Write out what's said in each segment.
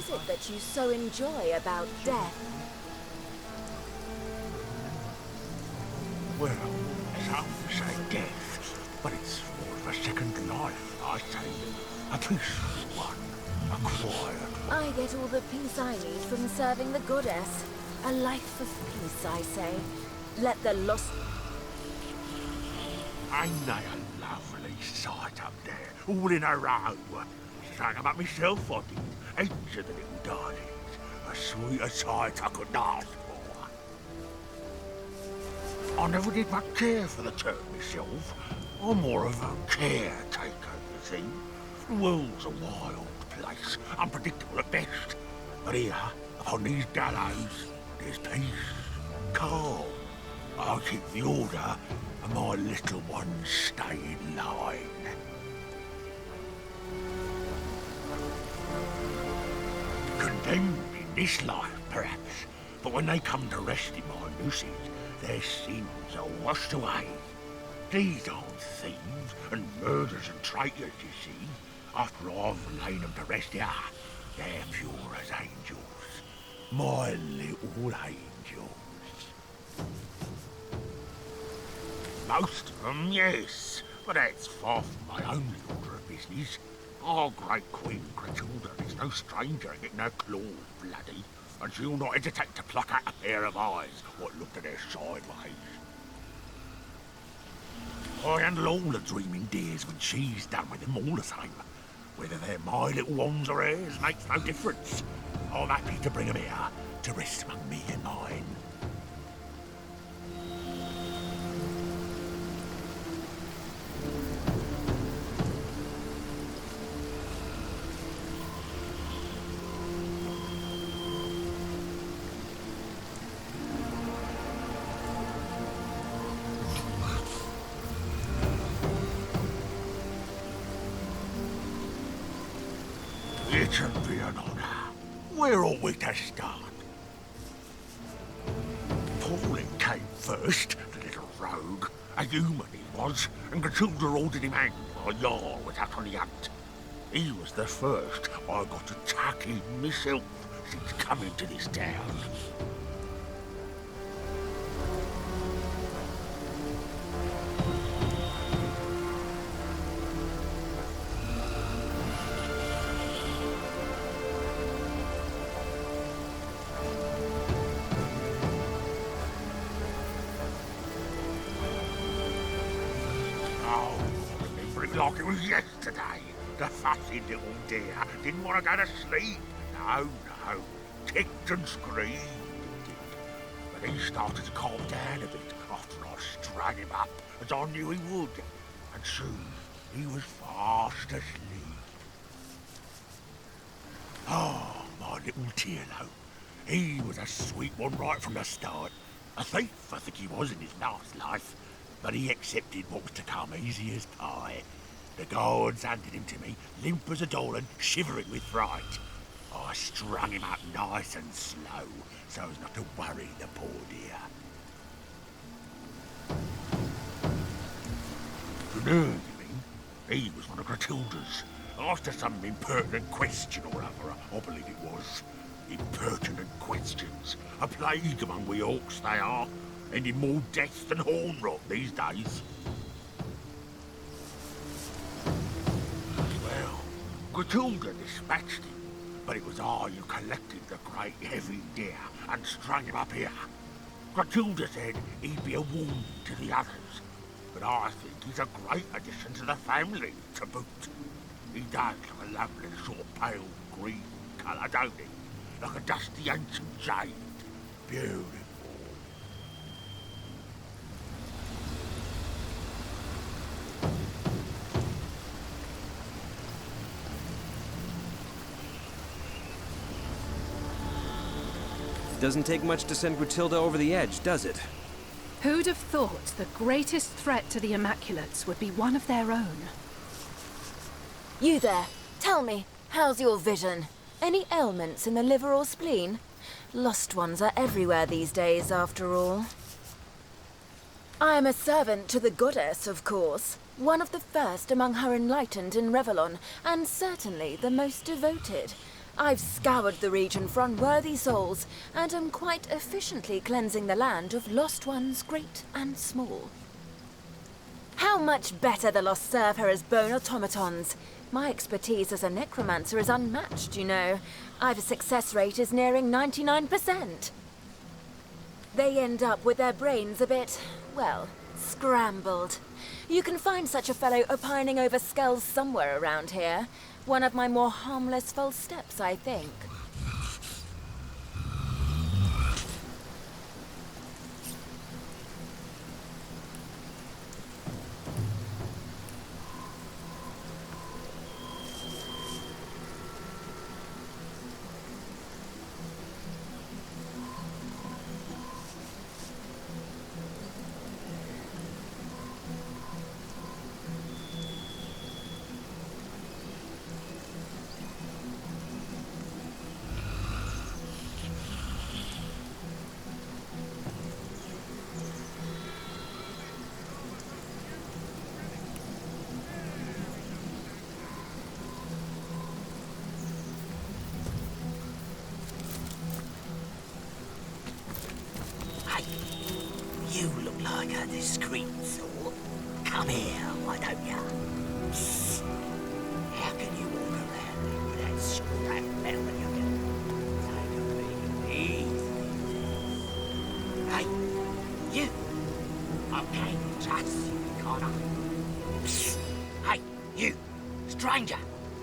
What is it that you so enjoy about death? Well, some say death, but it's more of a second life, I say. A peaceful one, a quiet one. I get all the peace I need from serving the goddess. A life of peace, I say. Let the lost... Ain't they a lovely sight up there, all in a row? Sang 'em up myself, I did. Each of the little darlings. A sweeter sight I couldn't ask for. I never did much care for the turf myself. I'm more of a caretaker, you see. The world's a wild place, unpredictable at best. But here, upon these gallows, there's peace, calm. I keep the order, and my little ones stay in line. Condemned in this life, perhaps, but when they come to rest in my nooses, their sins are washed away. These aren't thieves and murderers and traitors, you see. After I've laid them to rest here, they're pure as angels. My little angels. Most of them, yes, but that's far from my only order of business. Our great Queen Grachilda is no stranger at getting her claws bloody, and she'll not hesitate to pluck out a pair of eyes what looked at her sideways. I handle all the dreaming dears when she's done with them all the same. Whether they're my little ones or hers makes no difference. I'm happy to bring them here to rest among me and mine. It should be an honor. Where ought we to start? Pauline came first, the little rogue. A human he was, and Grachilda ordered him hanged while Jarl was out on the hunt. He was the first I got to tuck in myself since coming to this town. Like it was yesterday. The fussy little dear didn't want to go to sleep. No, no. Kicked and screamed, he did. But he started to calm down a bit after I strung him up, as I knew he would. And soon he was fast asleep. Oh, my little Tierlo. He was a sweet one right from the start. A thief, I think he was in his last life. But he accepted what was to come easy as pie. The guards handed him to me, limp as a doll and shivering with fright. I strung him up nice and slow, so as not to worry the poor dear. The nerve, you mean? He was one of Grachilda's. After some impertinent question or other, I believe it was. Impertinent questions. A plague among we orcs they are, ending more death than horn rot these days. Grachilda dispatched him, but it was I who collected the great heavy deer and strung him up here. Grachilda said he'd be a wound to the others, but I think he's a great addition to the family, to boot. He does look a lovely sort of pale green colour, don't he? Like a dusty ancient jade. Beautiful. Doesn't take much to send Grachilda over the edge, does it? Who'd have thought the greatest threat to the Immaculates would be one of their own? You there. Tell me, how's your vision? Any ailments in the liver or spleen? Lost ones are everywhere these days, after all. I am a servant to the goddess, of course. One of the first among her enlightened in Revelon, and certainly the most devoted. I've scoured the region for unworthy souls, and am quite efficiently cleansing the land of lost ones great and small. How much better the lost serve her as bone automatons. My expertise as a necromancer is unmatched, you know. I've a success rate is nearing 99%. They end up with their brains a bit, well, scrambled. You can find such a fellow opining over skulls somewhere around here. One of my more harmless false steps, I think. You look like a discreet sort. Come here, why don't ya? Psst. How can you walk around with that scrap metal in your hand? Take it easy. Hey, you! I can't trust you, can I? Psst. Hey, you! Stranger,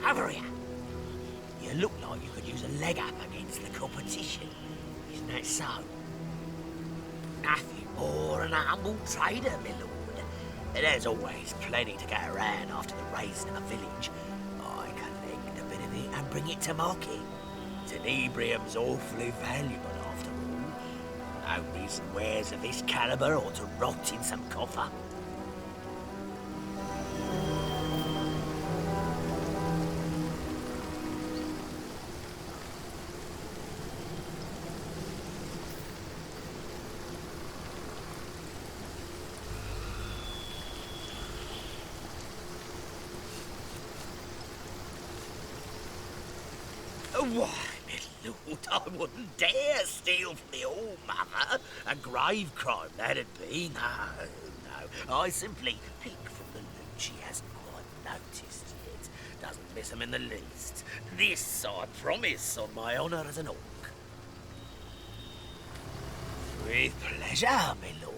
over here. You look like you could use a leg up against the competition. Isn't that so? Nothing more than a humble trader, my lord. There's always plenty to get around after the raising of a village. I collect a bit of it and bring it to market. Tenebrium's awfully valuable after all. No reason wares of this caliber ought to rot in some coffer. Why, my lord, I wouldn't dare steal from the All-Mother. A grave crime, that'd be. No. I simply pick from the loot she hasn't quite noticed yet. Doesn't miss 'em in the least. This I promise on my honour as an orc. With pleasure, my lord.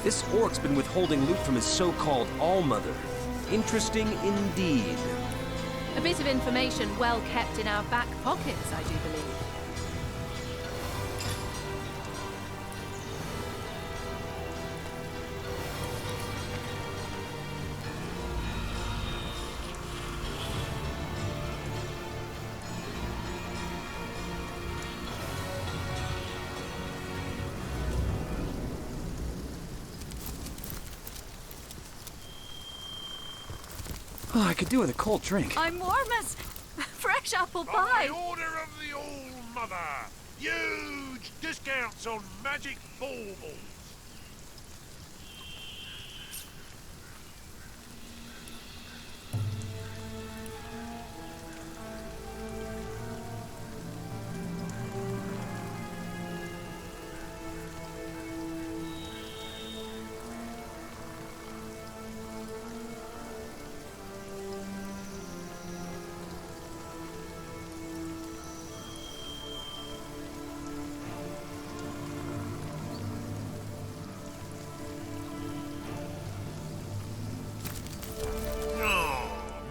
This orc's been withholding loot from his so-called All-Mother. Interesting indeed. A bit of information well kept in our back pockets, I do believe. Oh, I could do with a cold drink. I'm warm as fresh apple By pie. order of the All-Mother, huge discounts on magic baubles.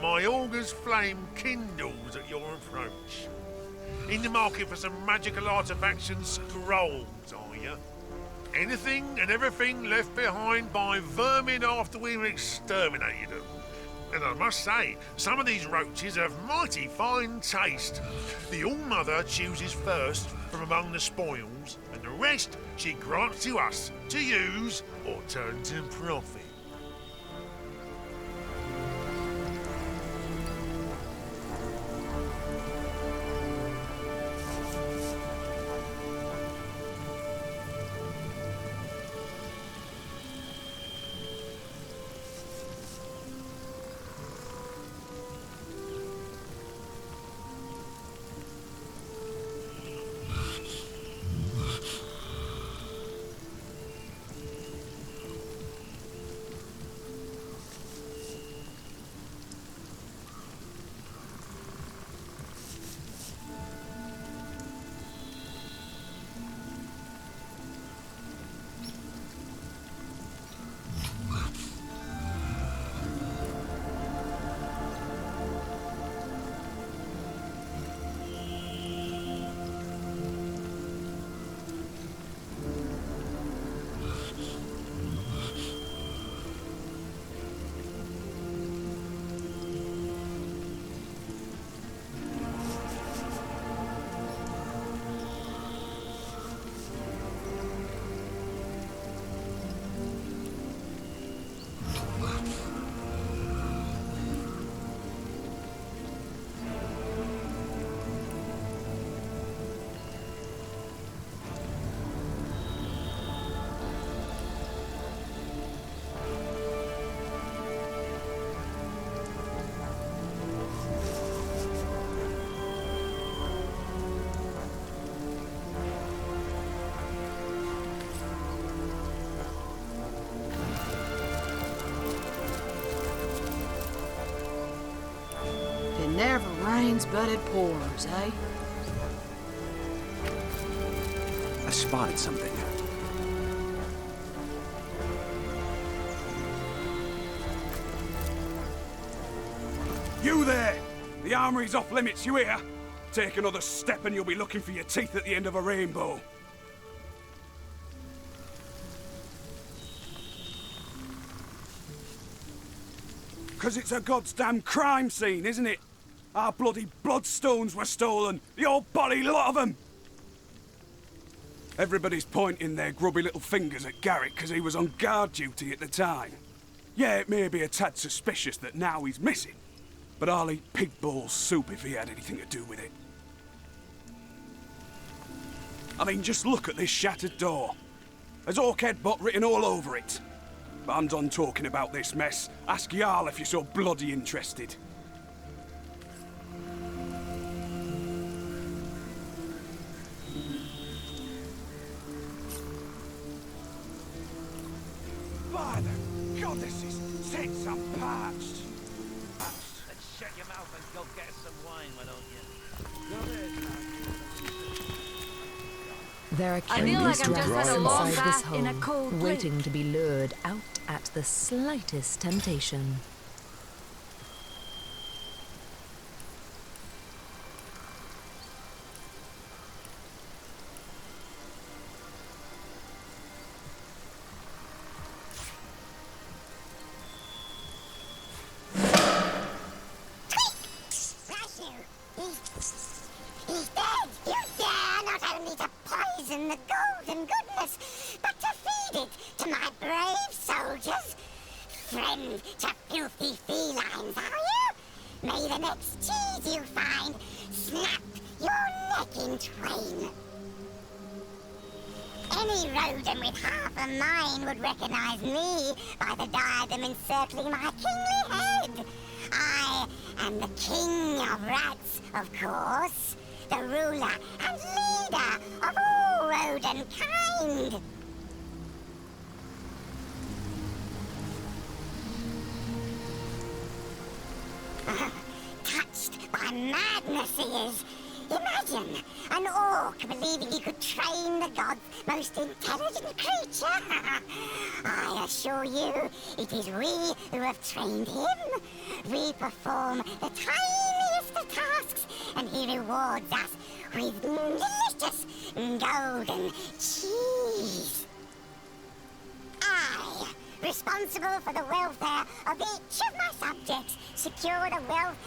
My augur's flame kindles at your approach. In the market for some magical artifacts and scrolls, are you? Anything and everything left behind by vermin after we've exterminated them. And I must say, some of these roaches have mighty fine taste. The All-Mother chooses first from among the spoils, and the rest she grants to us to use or turn to profit. It never rains but it pours, eh? I spotted something. You there! The armory's off limits, you hear? Take another step and you'll be looking for your teeth at the end of a rainbow. Because it's a goddamn crime scene, isn't it? Our bloody bloodstones were stolen, the old bloody lot of them! Everybody's pointing their grubby little fingers at Garrett because he was on guard duty at the time. Yeah, it may be a tad suspicious that now he's missing, but I'll eat pig balls soup if he had anything to do with it. I mean, just look at this shattered door. There's Orchid-bot written all over it. But I'm done talking about this mess. Ask Jarl if you're so bloody interested. By the goddesses, since I'm parched. Let's shut your mouth and go get us some wine, why don't you? There are I feel like curious I've just rats had a long inside this bath in a hole, cold waiting lake. to be lured out at the slightest temptation. He's dead! You dare not only to poison the golden goodness, but to feed it to my brave soldiers? Friend to filthy felines, are you? May the next cheese you find snap your neck in twain. Any rodent with half a mind would recognize me by the diadem encircling my kingly head. I am the king of rats, of course, the ruler and leader of all rodent kind. Touched by madness he is. Imagine an orc believing he could train the god's most intelligent creature. I assure you, it is we who have trained him. We perform the tiniest of tasks, and he rewards us with delicious golden cheese. I, responsible for the welfare of each of my subjects, secure the wealth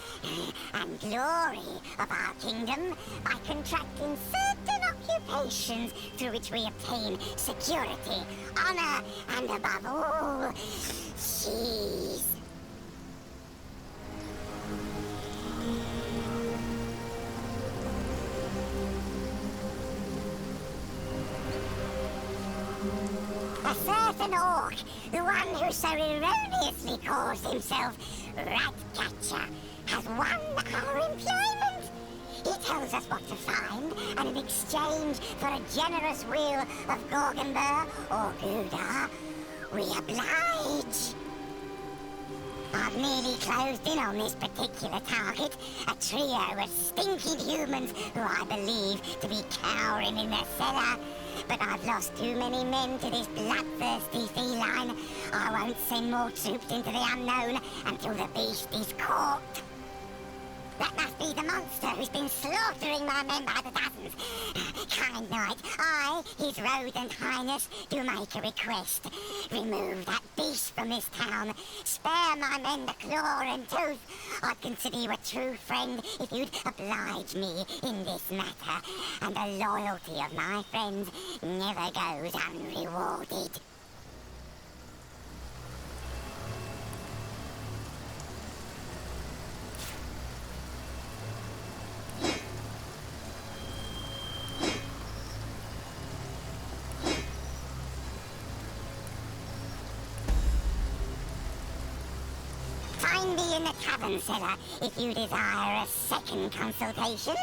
and glory of our kingdom by contracting certain occupations through which we obtain security, honor, and above all, cheese. A certain orc, the one who so erroneously calls himself Ratcatcher, has won our employment. He tells us what to find, and in exchange for a generous wheel of Gorgonbur or Gouda, we oblige. I've nearly closed in on this particular target, a trio of stinking humans who I believe to be cowering in their cellar. But I've lost too many men to this bloodthirsty feline. I won't send more troops into the unknown until the beast is caught. That must be the monster who's been slaughtering my men by the dozens. Kind knight, I, his rodent highness, do make a request. Remove that beast from this town. Spare my men the claw and tooth. I'd consider you a true friend if you'd oblige me in this matter. And the loyalty of my friends never goes unrewarded. Find me in the tavern cellar if you desire a second consultation.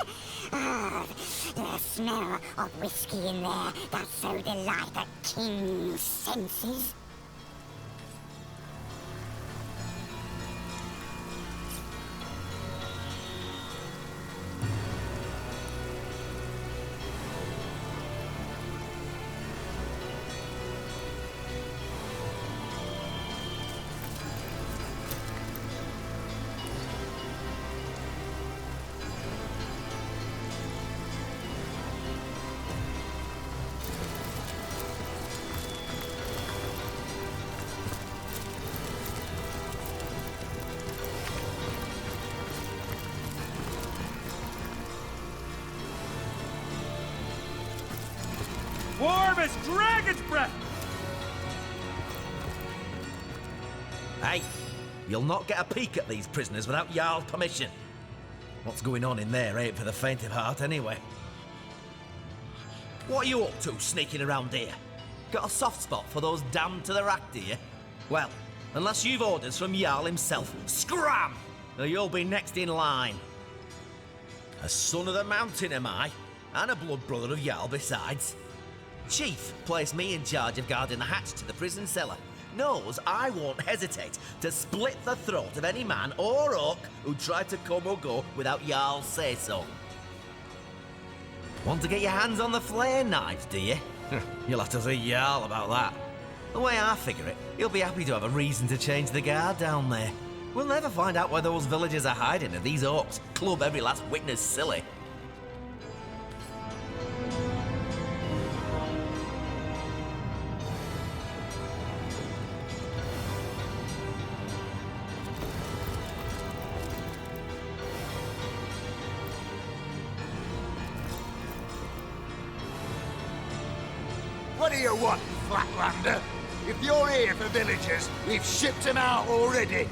The smell of whiskey in there does so delight a king's senses. Warm as dragon's breath! Hey, you'll not get a peek at these prisoners without Jarl's permission. What's going on in there ain't for the faint of heart anyway. What are you up to sneaking around here? Got a soft spot for those damned to the rack, do you? Well, unless you've orders from Jarl himself, scram! Or you'll be next in line. A son of the mountain am I, and a blood brother of Jarl besides. Chief placed me in charge of guarding the hatch to the prison cellar. Knows I won't hesitate to split the throat of any man or orc who tried to come or go without Jarl's say-so. Want to get your hands on the flare knives, do you? You'll have to see Jarl about that. The way I figure it, he'll be happy to have a reason to change the guard down there. We'll never find out where those villagers are hiding, and these orcs club every last witness silly. What do you want, Flatlander? If you're here for villagers, we've shipped them out already.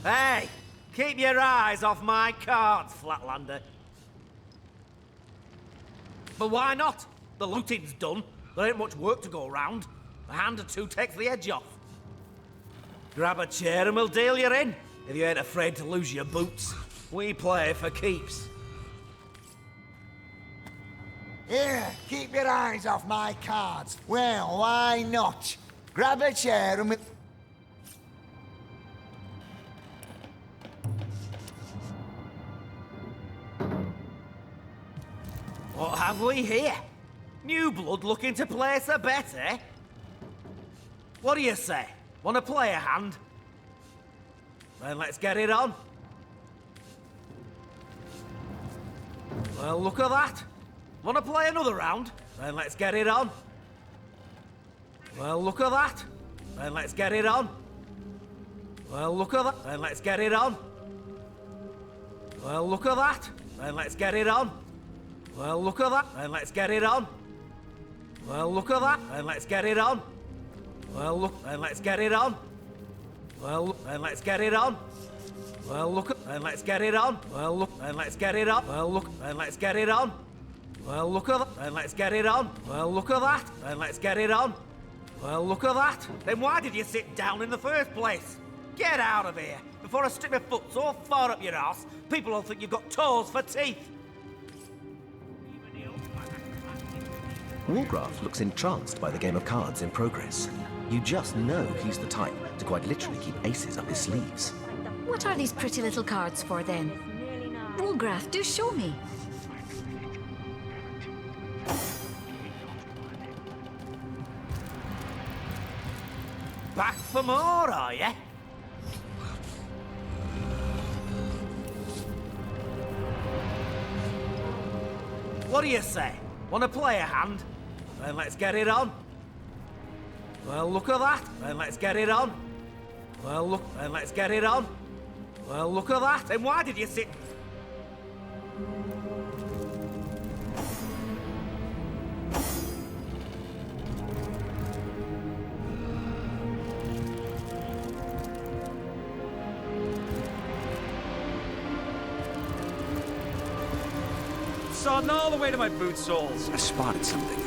Hey! Keep your eyes off my cards, Flatlander. But why not? The looting's done. There ain't much work to go round. A hand or two takes the edge off. Grab a chair and we'll deal you in, if you ain't afraid to lose your boots. We play for keeps. Here, keep your eyes off my cards. Well, why not? Grab a chair and we... What have we here? New blood looking to place a bet, eh? What do you say? Want to play a hand? Then let's get it on. Well, look at that. Want to play another round? Then let's get it on. Well, look at that. Then let's get it on. Well, look at that. Then let's get it on. Well, look at that. Then let's get it on. Well, look at that. Then let's get it on. Well, look at that. Then let's get it on. Well, look. Then let's get it on. Well, look. Then let's get it on. Well, look. Then let's get it on. Well, look. Then let's get it on. Well, look. Then let's get it on. Well, look at that. Then let's get it on. Well, look at that. Then let's get it on. Well, look at that. Then why did you sit down in the first place? Get out of here before I stick my foot so far up your ass, people will think you've got toes for teeth. Wargraf looks entranced by the game of cards in progress. You just know he's the type to quite literally keep aces up his sleeves. What are these pretty little cards for then? Woolgraf, do show me. Back for more, are you? What do you say? Want to play a hand? Then let's get it on. Well, look at that. Then let's get it on. Well, look. Then let's get it on. Well, look at that. Then why did you sit... Sodding all the way to my boot soles. I spotted something.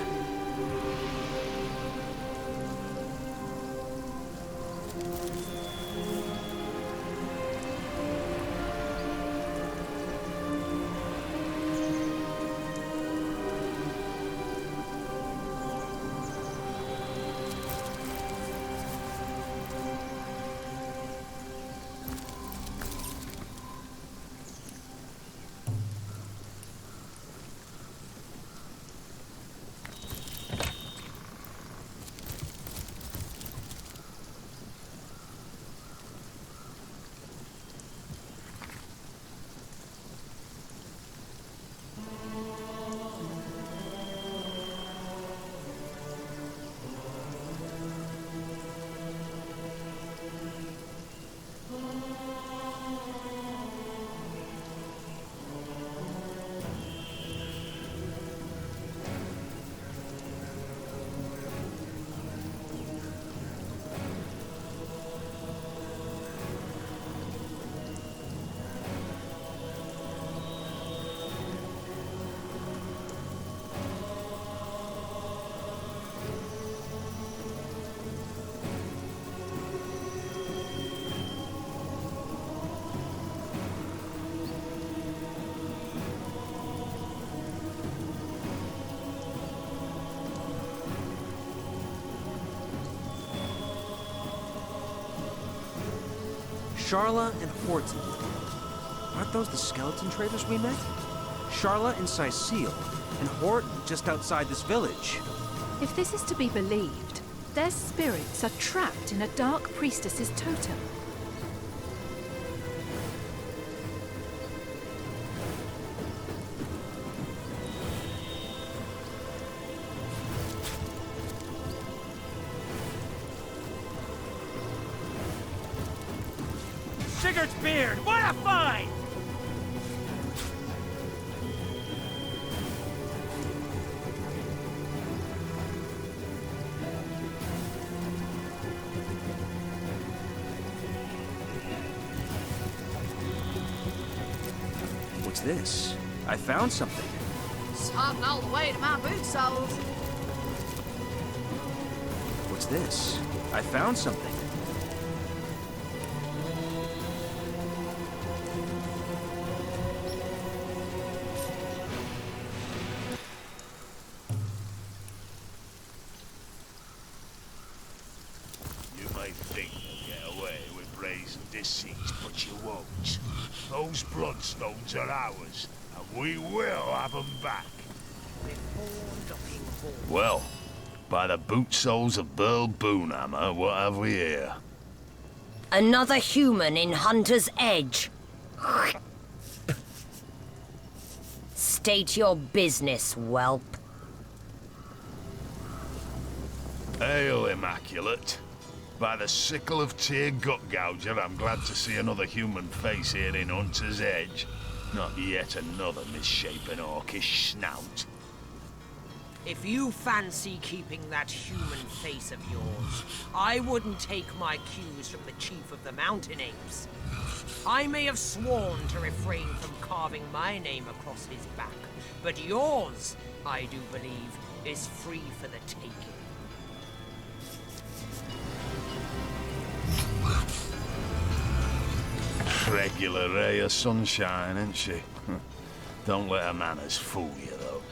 Sharla and Horton. Aren't those the skeleton traders we met? Sharla in Sicile, and Horton just outside this village. If this is to be believed, their spirits are trapped in a dark priestess's totem. Sigurd's beard! What a find! this? I found something. Starting all the way to my boot soles. What's this? I found something. You may think you'll get away with brazen deceit, but you won't. Those bloodstones are ours, and we will have them back. Well, by the boot soles of Burl Boonhammer, what have we here? Another human in Hunter's Edge. State your business, whelp. Hail, Immaculate. By the sickle of Tyr Gutgouger, I'm glad to see another human face here in Hunter's Edge. Not yet another misshapen orcish snout. If you fancy keeping that human face of yours, I wouldn't take my cues from the chief of the Mountain Apes. I may have sworn to refrain from carving my name across his back, but yours, I do believe, is free for the taking. Regular ray of sunshine, isn't she? Don't let her manners fool you, though.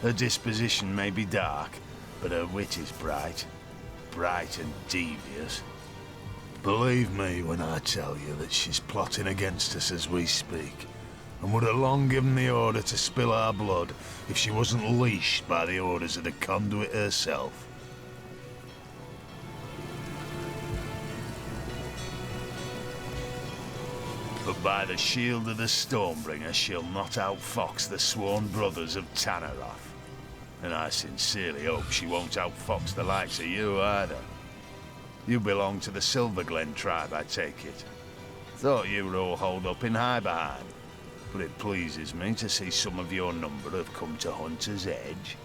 Her disposition may be dark, but her wit is bright. Bright and devious. Believe me when I tell you that she's plotting against us as we speak, and would have long given the order to spill our blood if she wasn't leashed by the orders of the conduit herself. But by the shield of the Stormbringer, she'll not outfox the sworn brothers of Tannaroth. And I sincerely hope she won't outfox the likes of you either. You belong to the Silverglen tribe, I take it. Thought you were all holed up in Highbehind, but it pleases me to see some of your number have come to Hunter's Edge.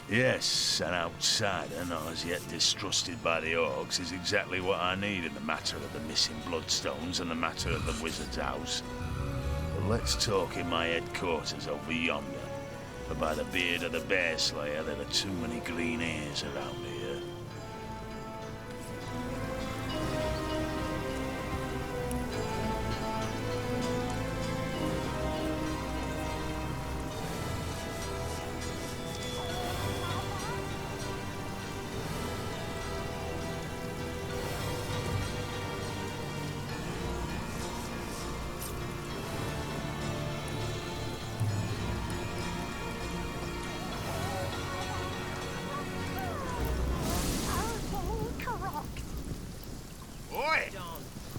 Yes, an outsider not as yet distrusted by the orcs is exactly what I need in the matter of the missing bloodstones and the matter of the wizard's house. But let's talk in my headquarters over yonder. For by the beard of the Bear Slayer, there are too many green ears around here.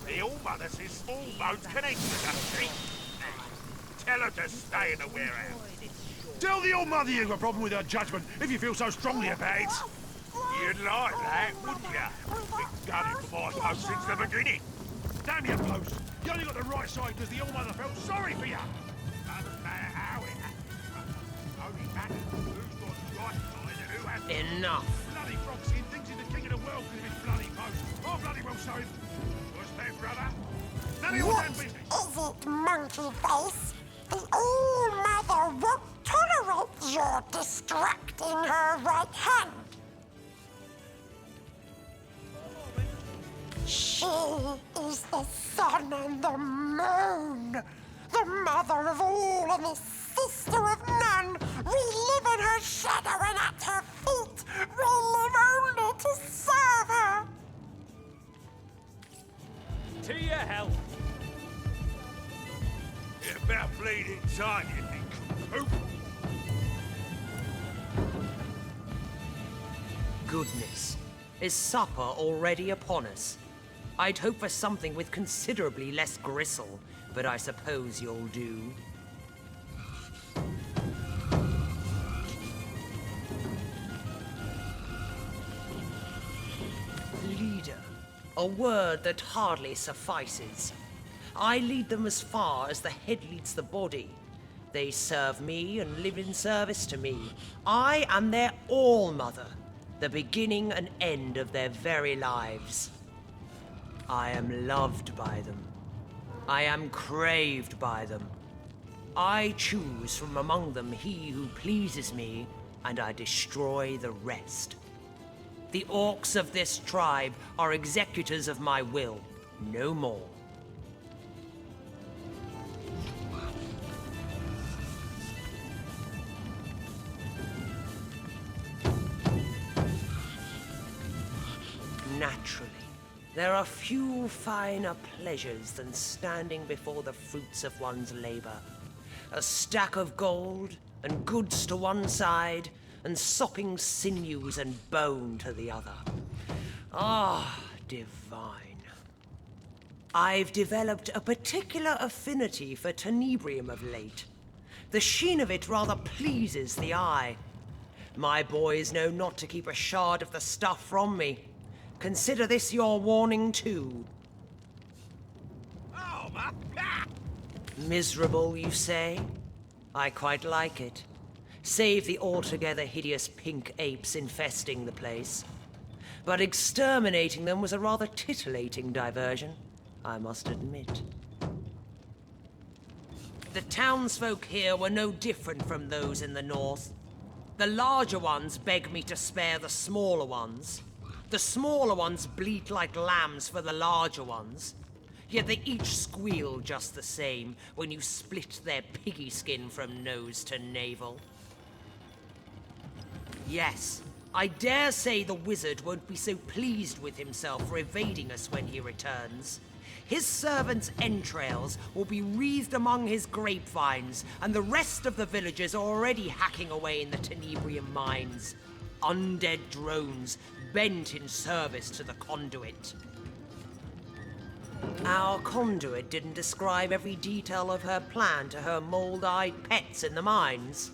The All-Mother's is almost connected, doesn't she? Tell her to stay in the warehouse. Tell the All-Mother you've a problem with her judgment if you feel so strongly about it. You'd like that, wouldn't you? Been gunning for my post since the beginning. Damn your post! You only got the right side because the All-Mother felt sorry for you. Doesn't matter how it happened. Only matters who's got the right side and who hasn't. Enough. Bloody Frogskin thinks he's the king of the world because of his bloody post. Oh, bloody well so him. What's that, brother? None of your damn business. Is it, Monkey Face? The All-Mother won't tolerate your distracting her right hand. She is the sun and the moon, the mother of all and the sister of none. We live in her shadow and at her feet. We live only to serve her. To your help. It's about bleeding time, you think. Goodness. Is supper already upon us? I'd hope for something with considerably less gristle, but I suppose you'll do. Leader, a word that hardly suffices. I lead them as far as the head leads the body. They serve me and live in service to me. I am their all-mother, the beginning and end of their very lives. I am loved by them. I am craved by them. I choose from among them he who pleases me, and I destroy the rest. The orcs of this tribe are executors of my will, no more. Naturally, there are few finer pleasures than standing before the fruits of one's labor. A stack of gold, and goods to one side, and sopping sinews and bone to the other. Ah, divine. I've developed a particular affinity for tenebrium of late. The sheen of it rather pleases the eye. My boys know not to keep a shard of the stuff from me. Consider this your warning too. Oh, my... Miserable, you say? I quite like it. Save the altogether hideous pink apes infesting the place. But exterminating them was a rather titillating diversion, I must admit. The townsfolk here were no different from those in the north. The larger ones beg me to spare the smaller ones. The smaller ones bleat like lambs for the larger ones. Yet they each squeal just the same when you split their piggy skin from nose to navel. Yes, I dare say the wizard won't be so pleased with himself for evading us when he returns. His servants' entrails will be wreathed among his grapevines, and the rest of the villagers are already hacking away in the tenebrium mines. Undead drones bent in service to the conduit. Our conduit didn't describe every detail of her plan to her mold-eyed pets in the mines.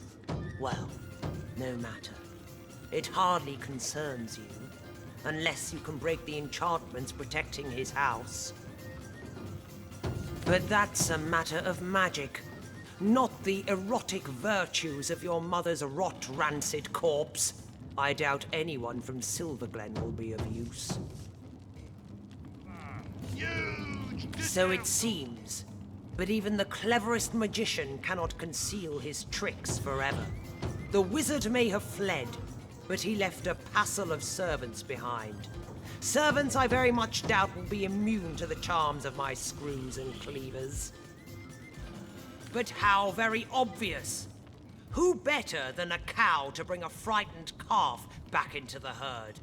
Well, no matter. It hardly concerns you, unless you can break the enchantments protecting his house. But that's a matter of magic, not the erotic virtues of your mother's rot-rancid corpse. I doubt anyone from Silverglen will be of use. So it seems, but even the cleverest magician cannot conceal his tricks forever. The wizard may have fled, but he left a passel of servants behind. Servants I very much doubt will be immune to the charms of my screws and cleavers. But how very obvious! Who better than a cow to bring a frightened calf back into the herd?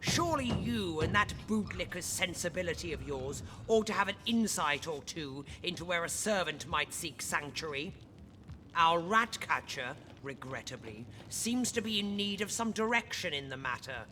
Surely you and that bootlicker's sensibility of yours ought to have an insight or two into where a servant might seek sanctuary. Our rat catcher, regrettably, seems to be in need of some direction in the matter.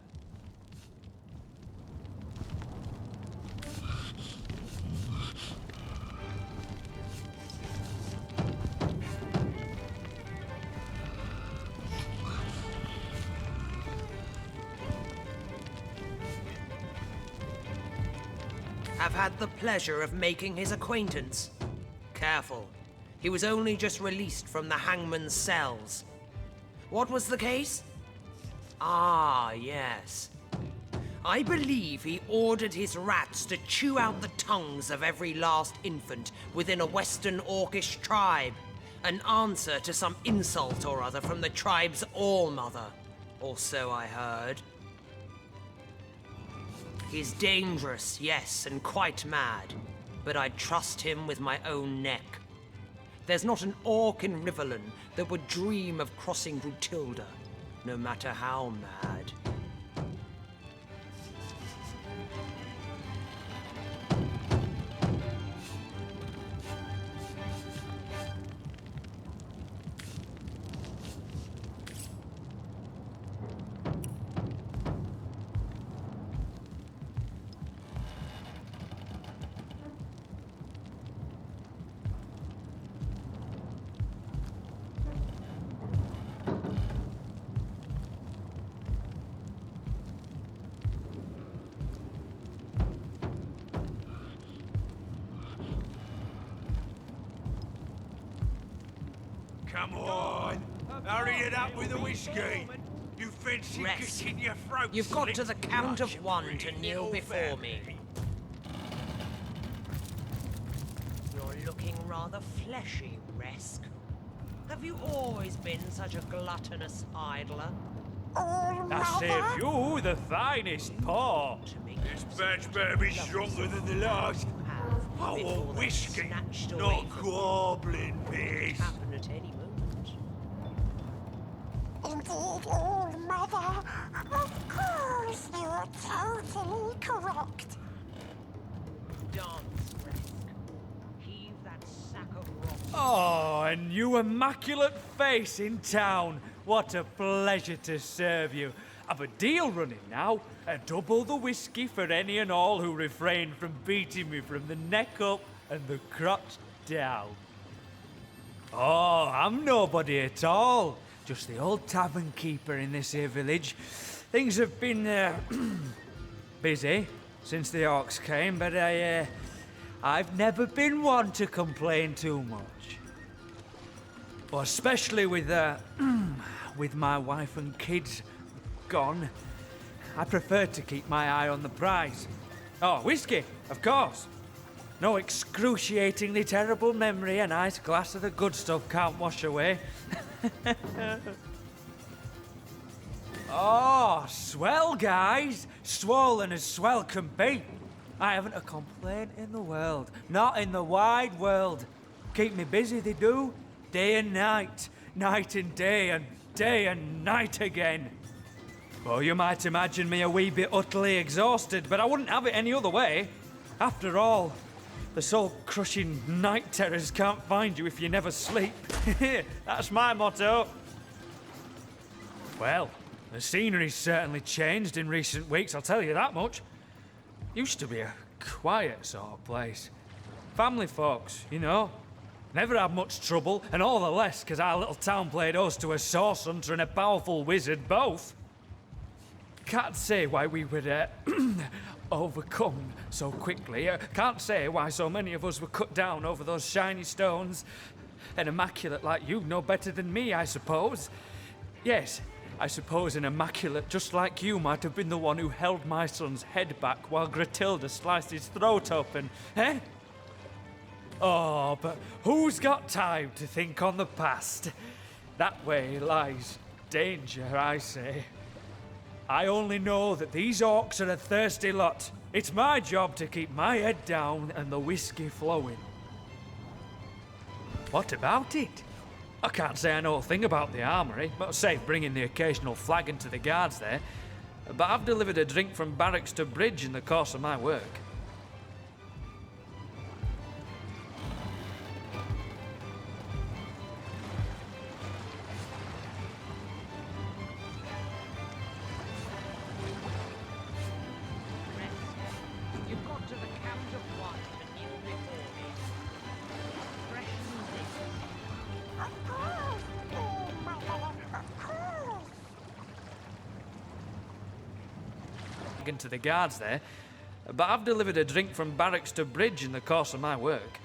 Have had the pleasure of making his acquaintance. Careful. He was only just released from the hangman's cells. What was the case? Ah, yes. I believe he ordered his rats to chew out the tongues of every last infant within a Western Orcish tribe. An answer to some insult or other from the tribe's all-mother. Or so I heard. He's dangerous, yes, and quite mad. But I'd trust him with my own neck. There's not an orc in Riverland that would dream of crossing Brutilda, no matter how mad. Come on! Hurry it up with the whiskey! You fancy getting your throat You've got slit? to the count of one to kneel before me. You're looking rather fleshy, Resk? Have you always been such a gluttonous idler? I saved you the finest port. This batch better be stronger than the last. I want whiskey, not goblin piss. Happen at any moment. Indeed, All Mother. Of course, you're totally correct. Dance, Resk. Heave that sack of rocks. Oh, a new immaculate face in town. What a pleasure to serve you. I've a deal running now. Double the whiskey for any and all who refrain from beating me from the neck up and the crotch down. Oh, I'm nobody at all. Just the old tavern keeper in this here village. Things have been busy since the orcs came, but I've never been one to complain too much. Well, especially with my wife and kids gone, I prefer to keep my eye on the prize. Oh, whiskey, of course. No excruciatingly terrible memory a nice glass of the good stuff can't wash away. Oh, swell, guys. Swollen as swell can be. I haven't a complaint in the world. Not in the wide world. Keep me busy, they do. Day and night. Night and day and night again. Oh, you might imagine me a wee bit utterly exhausted, but I wouldn't have it any other way. After all, the soul-crushing night terrors can't find you if you never sleep. That's my motto. Well, the scenery's certainly changed in recent weeks, I'll tell you that much. Used to be a quiet sort of place. Family folks, you know. Never had much trouble, and all the less because our little town played host to a source hunter and a powerful wizard both. Can't say why we were overcome so quickly. Can't say why so many of us were cut down over those shiny stones. An immaculate like you know better than me, I suppose. Yes, I suppose an immaculate just like you might have been the one who held my son's head back while Gratilda sliced his throat open, eh? Oh, but who's got time to think on the past? That way lies danger, I say. I only know that these orcs are a thirsty lot. It's my job to keep my head down and the whiskey flowing. What about it? I can't say I know a thing about the armory, but safe bringing the occasional flagon to the guards there. But I've delivered a drink from barracks to bridge in the course of my work. You've got to the count of one to kneel before me. Fresh music. Of course, All Mother, of course. To the guards there, but I've delivered a drink from barracks to bridge in the course of my work.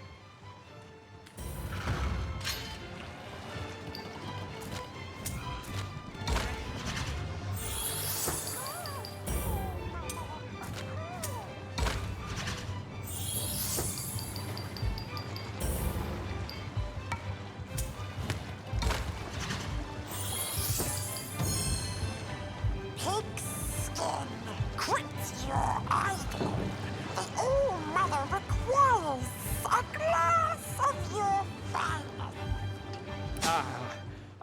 Pigskin, quit your idol. The All Mother requires a glass of your finest.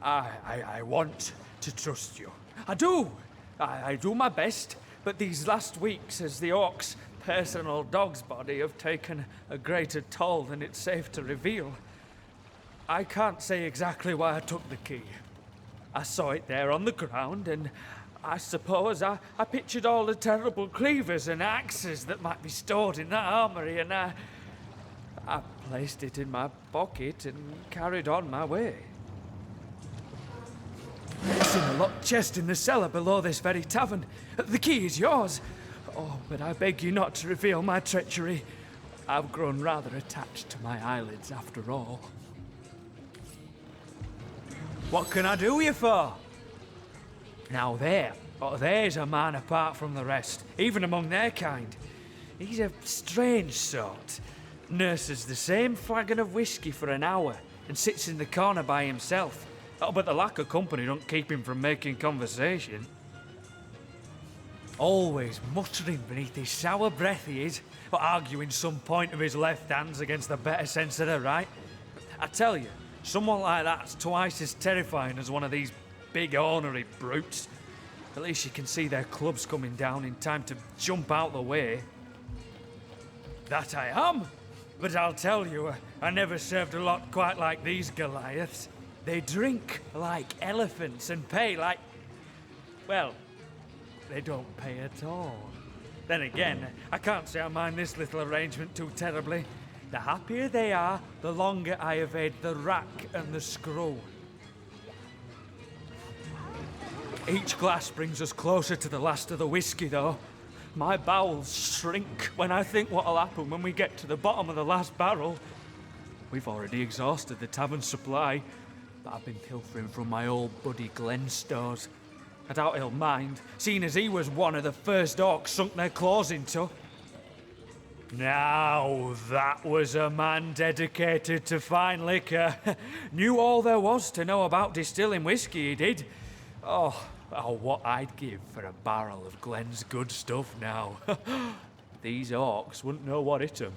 I want to trust you. I do. I do my best, but these last weeks as the orc's personal dog's body have taken a greater toll than it's safe to reveal. I can't say exactly why I took the key. I saw it there on the ground, and I suppose I pictured all the terrible cleavers and axes that might be stored in that armory, and I placed it in my pocket and carried on my way. It's in a locked chest in the cellar below this very tavern. The key is yours. Oh, but I beg you not to reveal my treachery. I've grown rather attached to my eyelids after all. What can I do you for? Now there's a man apart from the rest, even among their kind. He's a strange sort. Nurses the same flagon of whiskey for an hour, and sits in the corner by himself. Oh, but the lack of company don't keep him from making conversation. Always muttering beneath his sour breath he is, but arguing some point of his left hands against the better sense of the right. I tell you, someone like that's twice as terrifying as one of these big ornery brutes. At least you can see their clubs coming down in time to jump out the way. That I am! But I'll tell you, I never served a lot quite like these Goliaths. They drink like elephants and pay like... well, they don't pay at all. Then again, I can't say I mind this little arrangement too terribly. The happier they are, the longer I evade the rack and the screw. Each glass brings us closer to the last of the whiskey, though. My bowels shrink when I think what'll happen when we get to the bottom of the last barrel. We've already exhausted the tavern supply, but I've been pilfering from my old buddy Glenn's stores. I doubt he'll mind, seeing as he was one of the first orcs sunk their claws into. Now that was a man dedicated to fine liquor. Knew all there was to know about distilling whiskey, he did. Oh, what I'd give for a barrel of Glenn's good stuff now. These orcs wouldn't know what hit 'em.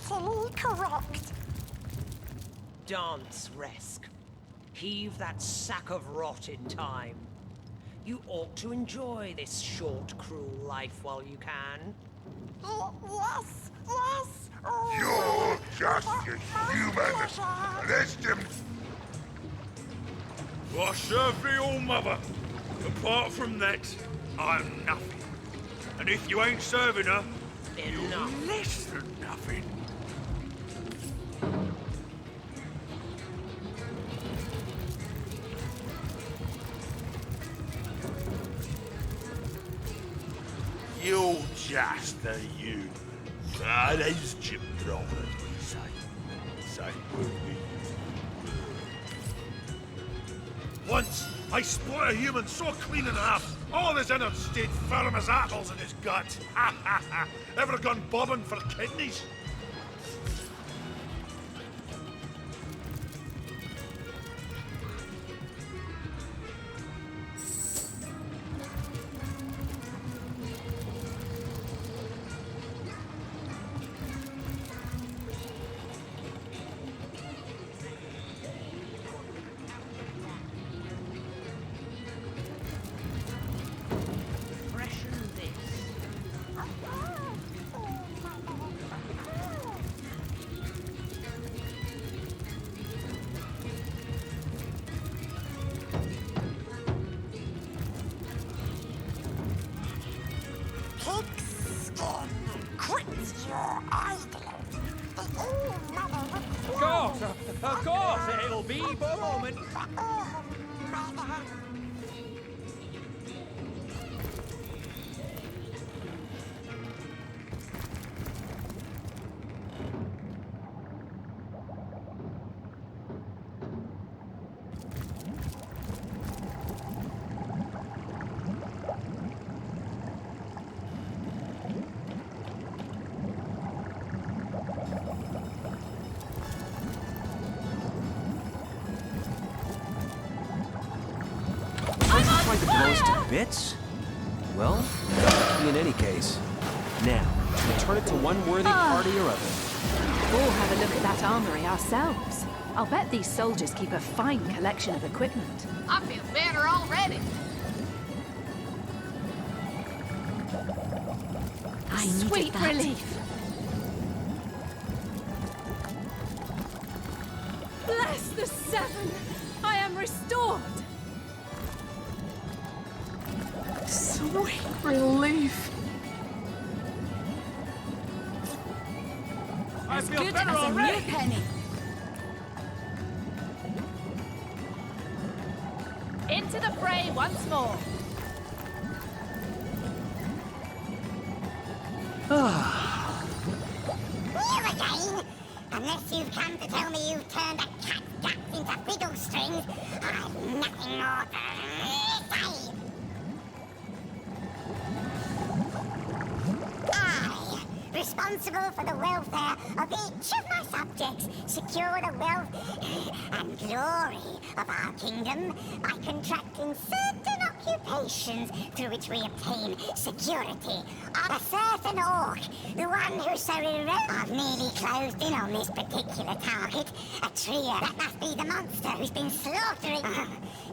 Totally correct. Dance, Resk. Heave that sack of rot in time. You ought to enjoy this short, cruel life while you can. Yes, yes. You're just a human. List him. I serve thee all, mother. Apart from that, I'm nothing. And if you ain't serving her, you're less than nothing. You're just a human. That is Jim Drop, as we say. Say word we Once, I spoiled a human so clean in half, all his innards stayed firm as apples in his gut. Ha ha ha! Ever gone bobbing for kidneys? Of course, it'll be for a moment. blows to bits? Well, in any case. Now, we'll turn it to one worthy party or other. We'll have a look at that armory ourselves. I'll bet these soldiers keep a fine collection of equipment. I feel better already. I needed Sweet that. relief. Bless the Seven! I am restored! Sweet relief. I feel Good better as a already. new penny. Into the fray once more. You again? Unless you've come to tell me you've turned a cat's guts into fiddle strings, I've nothing more to say. I, responsible for the welfare of each of my subjects, secure the wealth and glory of our kingdom by contracting certain occupations through which we obtain security. A certain orc, the one who so I've nearly closed in on this particular target. A trio. That must be the monster who's been slaughtering.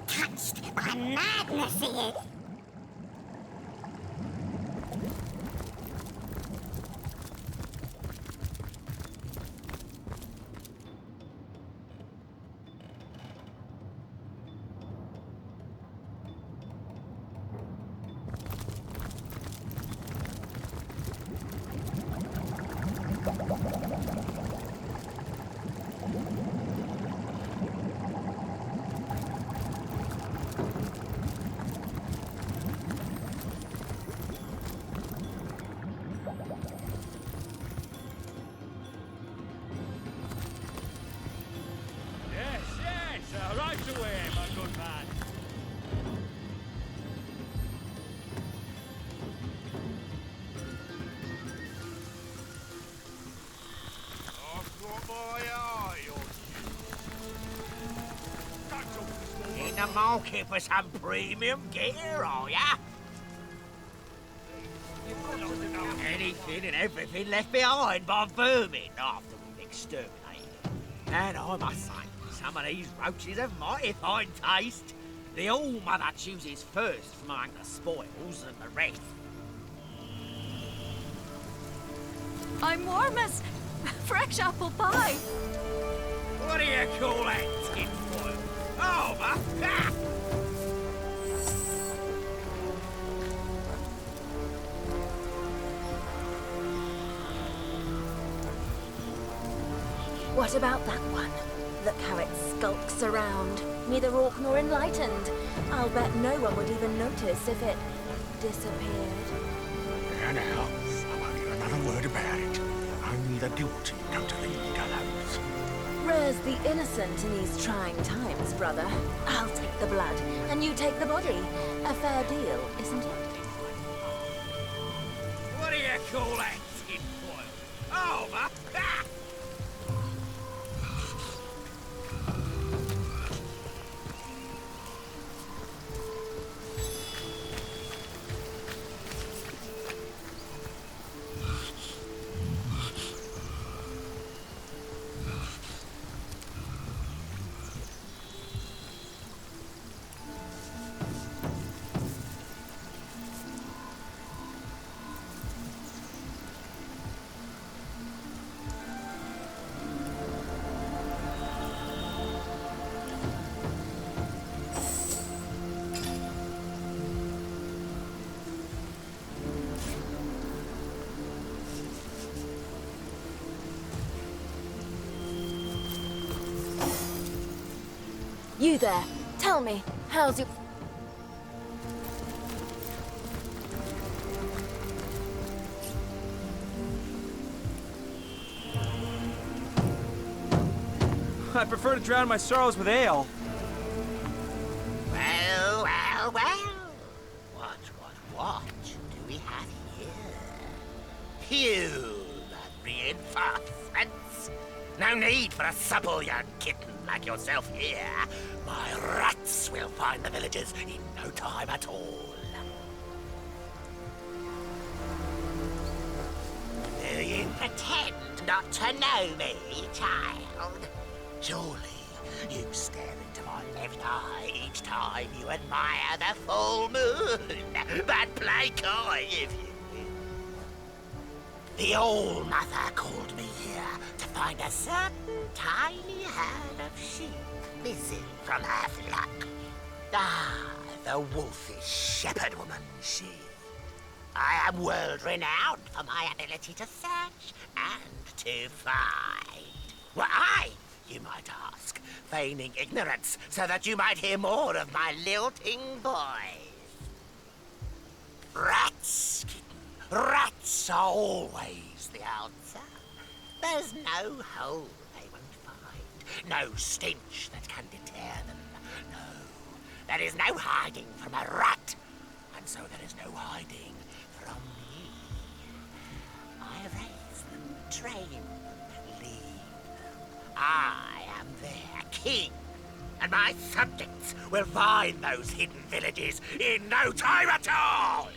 Touched by madness, he is. Right away, my good man. I've got my eye on you. In the market for some premium gear, are ya? Anything and everything left behind by vermin after we've exterminated them. And I must say, some of these roaches have mighty fine taste. The All-Mother chooses first from among the spoils and the rest. I'm warm as fresh apple pie. What do you call that, tinfoil? Oh, my... What about that one? Look how it skulks around. Neither orc nor enlightened. I'll bet no one would even notice if it disappeared. There now, I won't hear another word about it. Only the guilty go to the gallows. Rare's the innocent in these trying times, brother. I'll take the blood, and you take the body. A fair deal, isn't it? What do you call that, tinfoil? Oh, my... You there, tell me, how's your... I prefer to drown my sorrows with ale. Well, well, well. What do we have here? Phew, that reinforcements. No need for a supple young kitten like yourself here. My rats will find the villagers in no time at all. Do you pretend not to know me, child? Surely you stare into my left eye each time you admire the full moon. But play coy if you will. The All-Mother called me here to find a certain tiny herd of sheep missing from her flock. Ah, the wolfish shepherd woman she. I am world-renowned for my ability to search and to find. Why, you might ask, feigning ignorance so that you might hear more of my lilting voice. Rats, kitten, rats are always the answer. There's no hole they won't find, no stench that can deter them. No, there is no hiding from a rat, and so there is no hiding from me. I raise them, train them, lead them. I am their king, and my subjects will find those hidden villages in no time at all.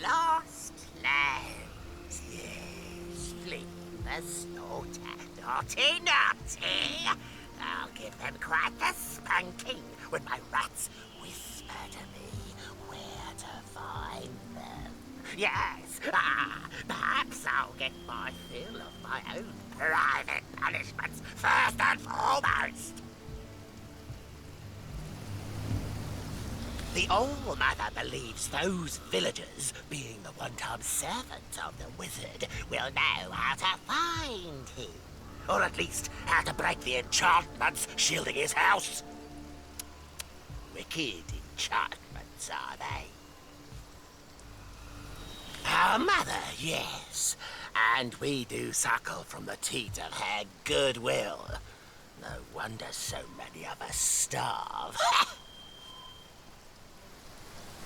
Lost lands, yes, flee the slaughter. Naughty, naughty. I'll give them quite the spanking when my rats whisper to me where to find them. Yes, perhaps I'll get my fill of my own private punishments first and foremost. The All-Mother believes those villagers, being the one-time servants of the wizard, will know how to find him. Or at least how to break the enchantments shielding his house. Wicked enchantments, are they? Our mother, yes. And we do suckle from the teat of her goodwill. No wonder so many of us starve.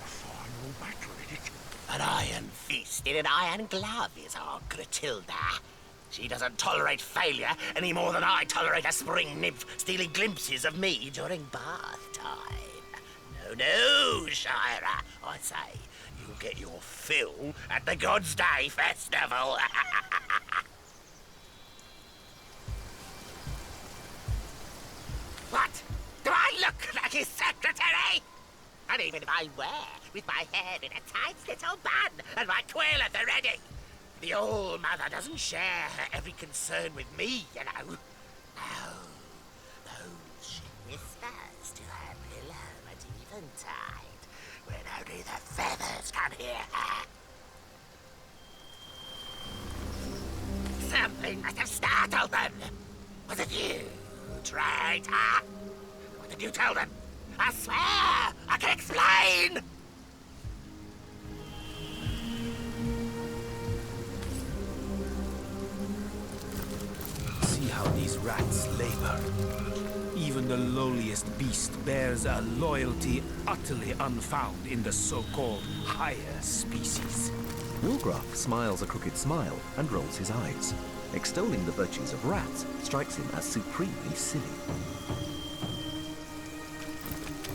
Final battle, is it? An iron fist in an iron glove is our Gratilda. She doesn't tolerate failure any more than I tolerate a spring nymph stealing glimpses of me during bath time. No, no, Shira, I say, you'll get your fill at the God's Day Festival. What? Do I look like his secretary? And even if I were, with my hair in a tight little bun and my quill at the ready, the All-Mother doesn't share her every concern with me, you know. No, those she whispers to her pillow at eventide, when only the feathers can hear her. Something must have startled them. Was it you, traitor? What did you tell them? I swear, I can explain! See how these rats labor. Even the lowliest beast bears a loyalty utterly unfound in the so-called higher species. Woolgraf smiles a crooked smile and rolls his eyes. Extolling the virtues of rats strikes him as supremely silly.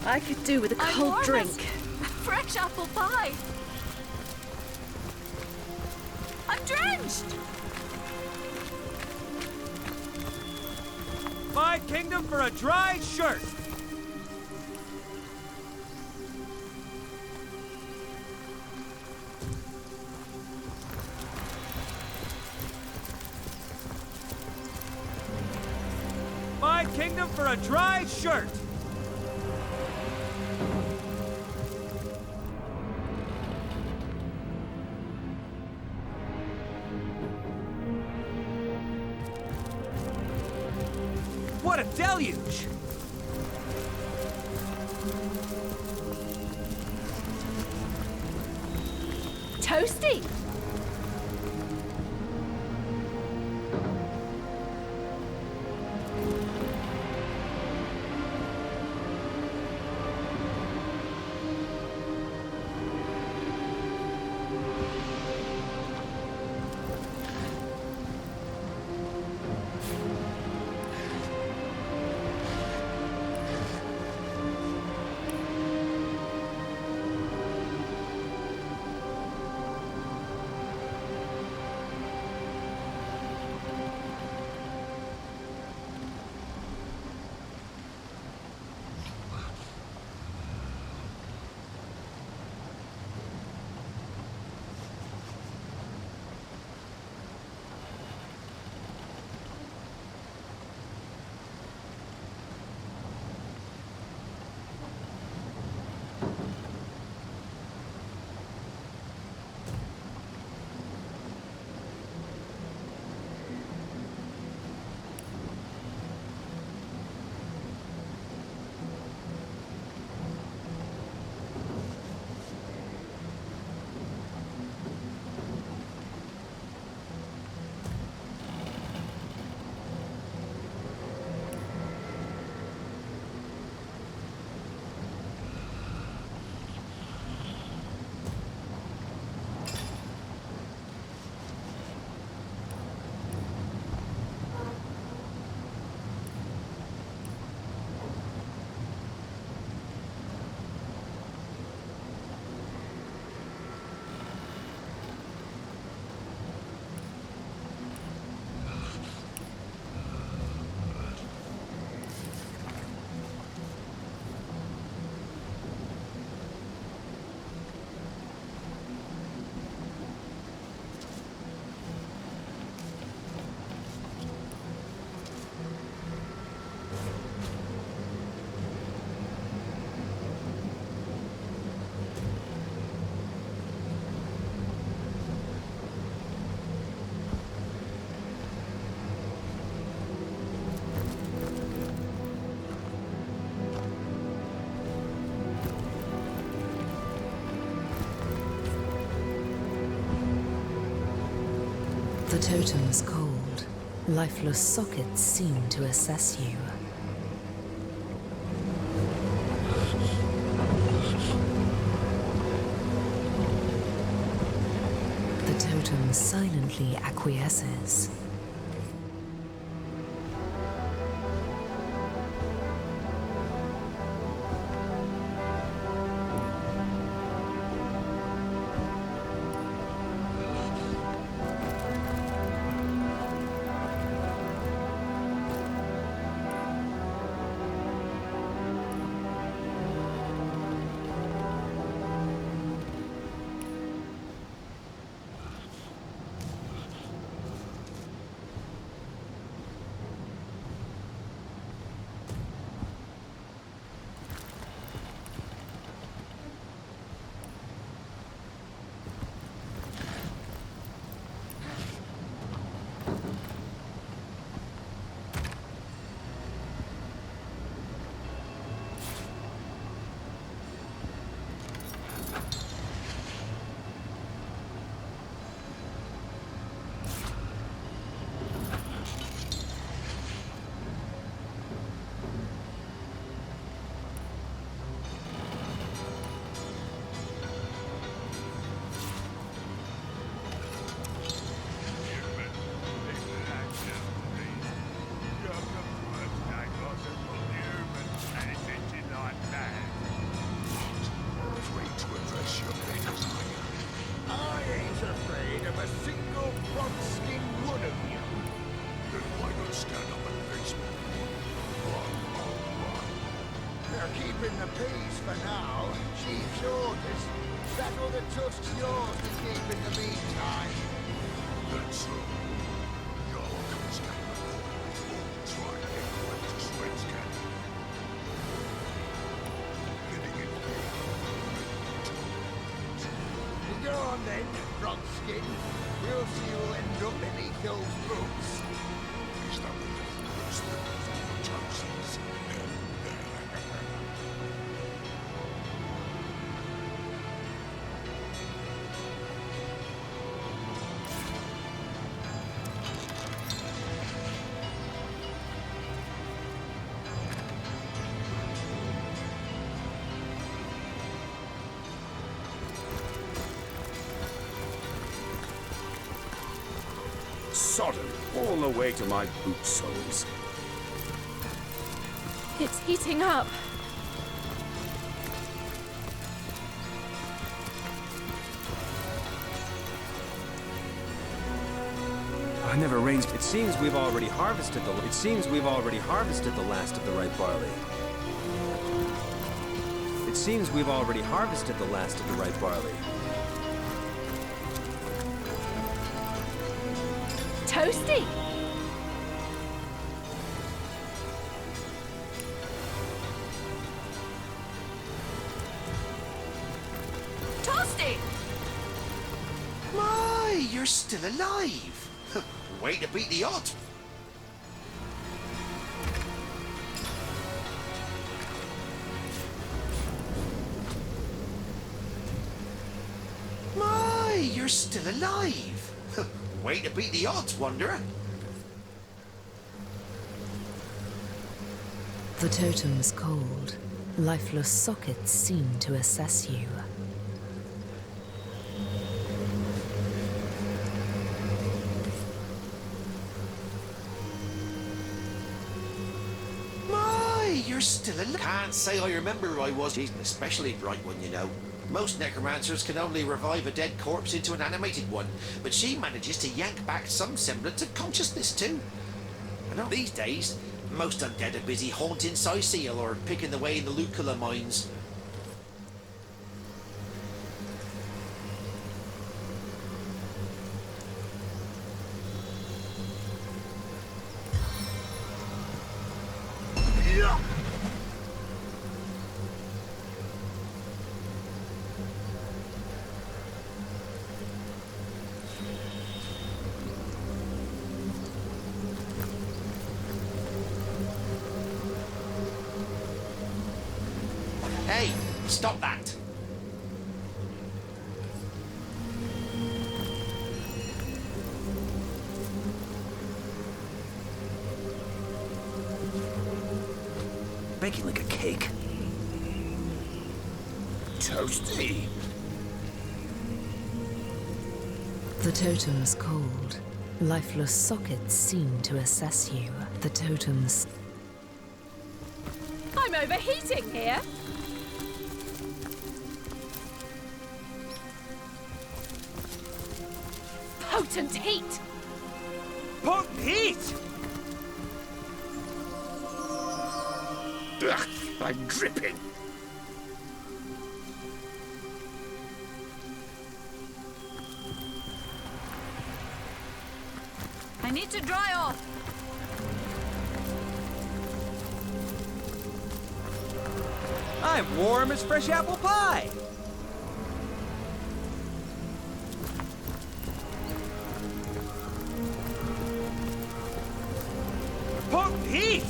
I could do with a cold drink. Fresh apple pie. I'm drenched. My kingdom for a dry shirt! My kingdom for a dry shirt! What a deluge! Toasty! The totem's cold. Lifeless sockets seem to assess you. The totem silently acquiesces. Keeping the peace for now. Chief's orders. Settle the tusk's yours to keep in the meantime. That's so. Y'all comes down the corner. Try to implement a Swiss cannon. Getting in there. Go on then, Frogskin. We'll see who'll end up beneath those books. Is that the Thompsons? Sodden all the way to my boot soles. It's heating up. I never ranged. It seems we've already harvested the last of the ripe barley. It seems we've already harvested the last of the ripe barley. Toasty! Toasty! My, you're still alive! Way to beat the odds! My, you're still alive! Way to beat the odds, Wanderer! The totem's cold. Lifeless sockets seem to assess you. My, you're still alive! Can't say I remember who I was. He's an especially bright one, you know. Most necromancers can only revive a dead corpse into an animated one, but she manages to yank back some semblance of consciousness too. I know these days, most undead are busy haunting Syceal or picking the way in the Lucula mines. Hey, stop that! baking like a cake. Toasty. The totem's cold. Lifeless sockets seem to assess you. The totem's... I'm overheating here. Potent heat. Potent heat! Ugh, I'm dripping. I need to dry off. I'm warm as fresh apple pie. Potent heat!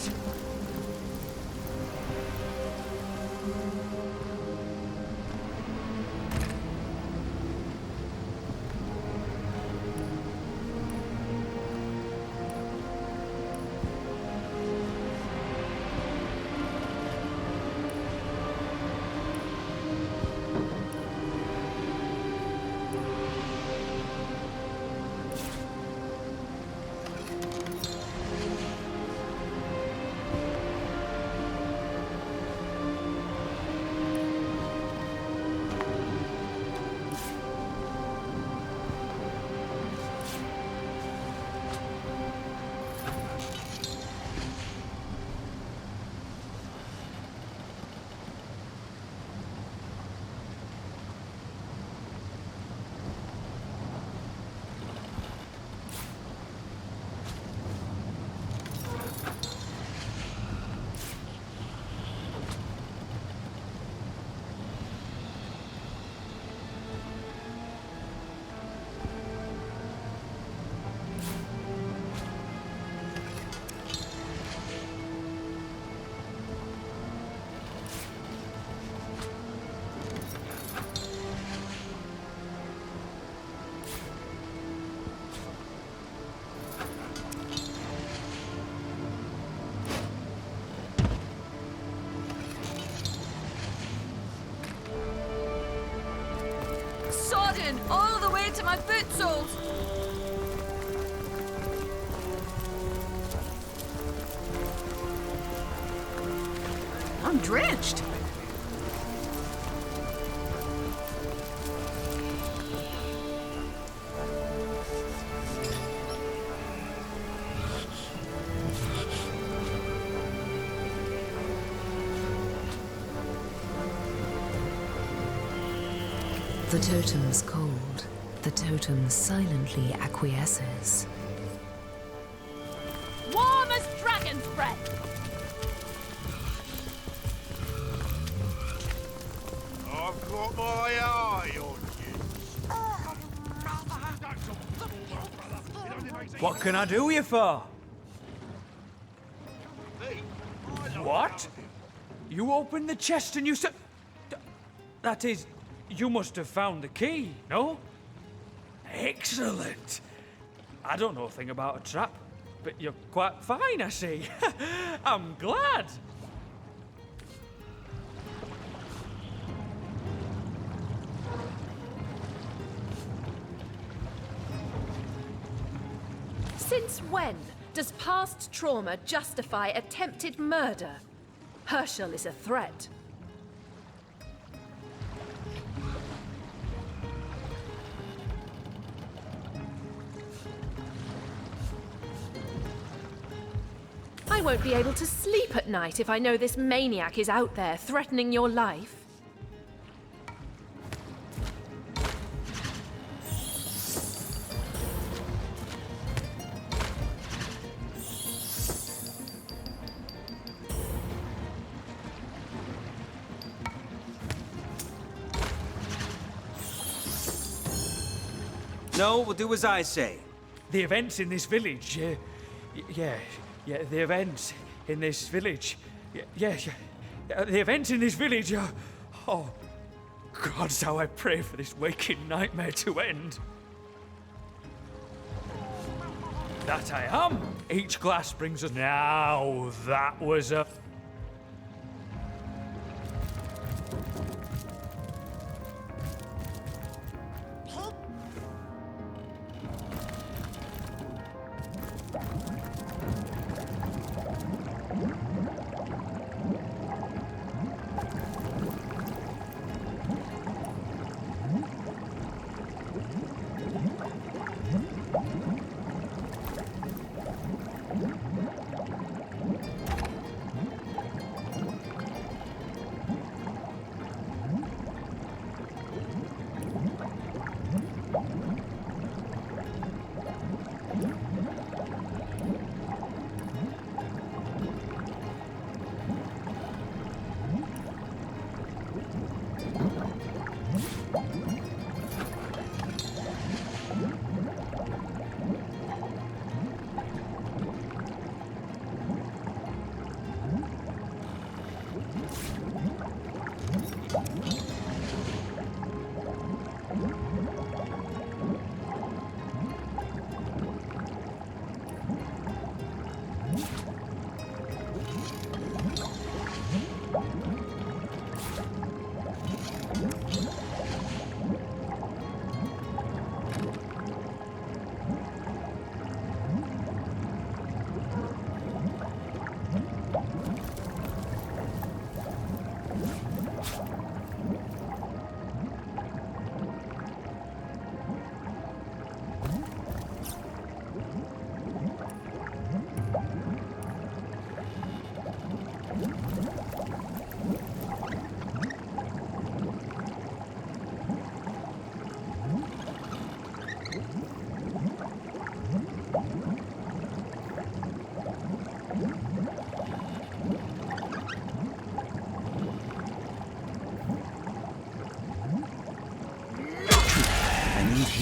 Sodden all the way to my foot soles. I'm drenched. The totem's cold. The totem silently acquiesces. Warm as dragon's breath. I've got my eye on you. What can I do you for? What? You opened the chest and you said... That is, you must have found the key, no? Excellent. I don't know a thing about a trap, but you're quite fine, I see. I'm glad. Since when does past trauma justify attempted murder? Herschel is a threat. I won't be able to sleep at night if I know this maniac is out there threatening your life. No, we'll do as I say. The events in this village, yeah, the events in this village, the events in this village are... Oh, God's how I pray for this waking nightmare to end. That I am. Each glass brings us... Now, that was a...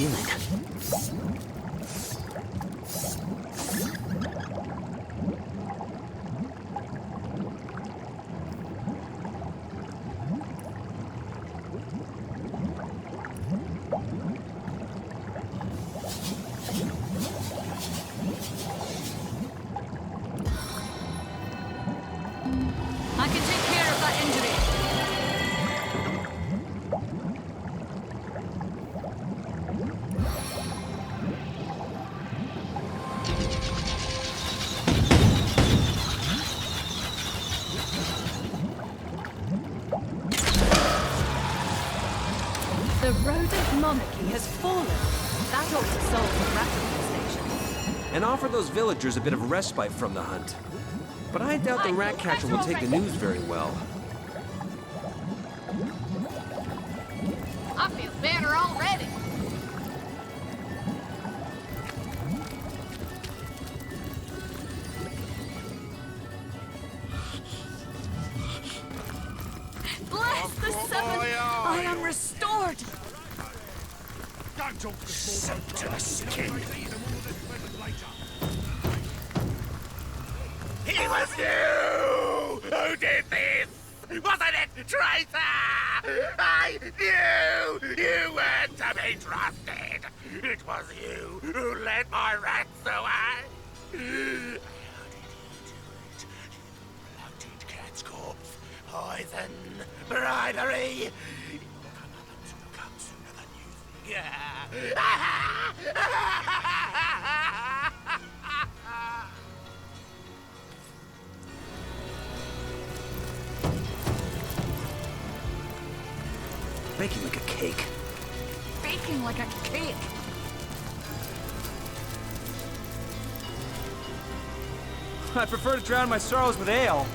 feeling. I can take care of that injury. The rodent monarchy has fallen. That ought to solve the rat infestation. And offer those villagers a bit of respite from the hunt. But I doubt the rat catcher will take the news very well. I feel better already. Bless the seven! I am restored! Don't talk to the small Soaked to the skin. It was you who did this! Wasn't it, traitor? I knew you weren't to be trusted! It was you who led my rats away! How did you do it? Bloated cat's corpse, poison, bribery! It will come sooner than you think. Baking like a cake. Baking like a cake. I prefer to drown my sorrows with ale.